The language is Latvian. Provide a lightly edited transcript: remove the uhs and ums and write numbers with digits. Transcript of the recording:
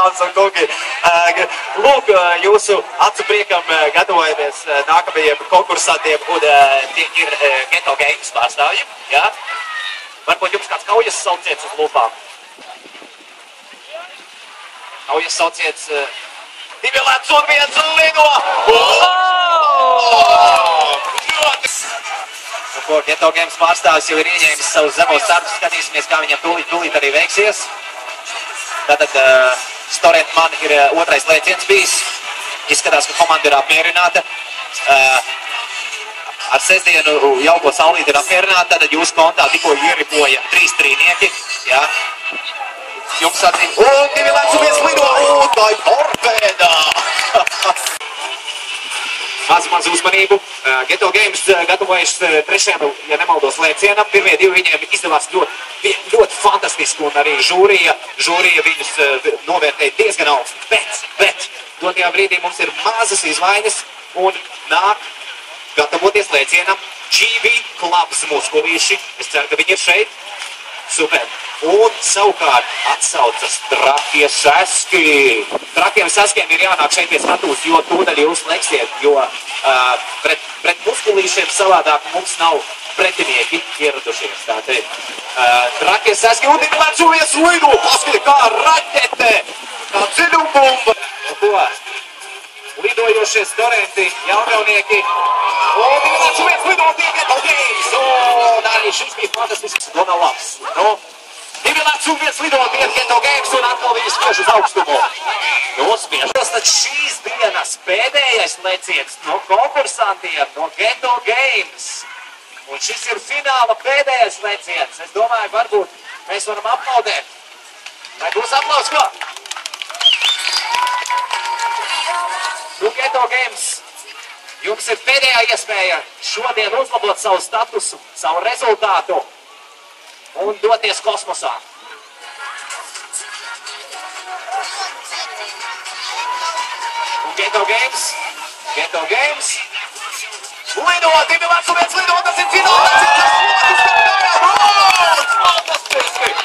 dāmas un kungi. Lūk, jūsu acu priekam gatavojamies nākamajiem konkursantiem, un tie ir Ghetto Games pārstāvji. Ja? Varbūt jums kāds kaujas sauciets uz lūpām. Kaujas sauciets 2 lēts un 1 lido! Ghetto Games pārstāvis jau ir ieņēmis savus zemos startus. Skatīsimies, kā viņam tūlīt arī veiksies. Tātad Storent man ir otrais lēciens bijis. Izskatās, ka komanda ir apmierināta. Ar sestdienu jauko saulīti ir apmierināta. Tātad jūsu kontā tikko ieripoja 3 trīnieki. Ja? Jums atzīm. Un 2 lēts un 1 lido! Un tā ir torpēdā! Maz uzmanību. Ghetto Games gatavojas 3. ja nemaldos lēcienam. Pirmie 2 viņiem izdevās ļoti fantastiski, un arī žūrija viņus novērtēja diezgan augstu. Bet dotajā brīdī mums ir mazas izmaiņas, un nāk gatavoties lēcienam GB Klabs muskulīši. Es ceru, ka viņi ir šeit. Super. Un savukārt atsaucas Trakie Saski. Trakiem Saskiem ir jānāk šeit pie skatuves, jo tūdaļ jūs leksiet, jo pret muskulīšiem savādāk mums nav pretinieki ieradušies. Tātad Trakie Saski un 2 lēts un 1 lido. Paskatīt, kā raķete, kā dziļumbumba. Ko? Lidojošie Storenti, jaunieki. Un 2 lēts un 1 lido tie Ghetto Games. Un arī šis bija fantastisks Donalabs. 2 lēts un 1 lido tie Ghetto Games, un atkal viņi spiež uz augstumu. Nospiež. Tad šīs dienas pēdējais lēciens no konkursantiem no Ghetto Games. Un šis ir fināla pēdējais lēciens. Es domāju, varbūt mēs varam aplaudēt. Vai būs aplaus, ko? Ghetto Games, jums ir pēdējā iespēja šodien uzlabot savu statusu, savu rezultātu un doties kosmosā. Un Ghetto Games, lido, 2 lēts un 1 lido, tas ir fināls, tas ir fantastiski!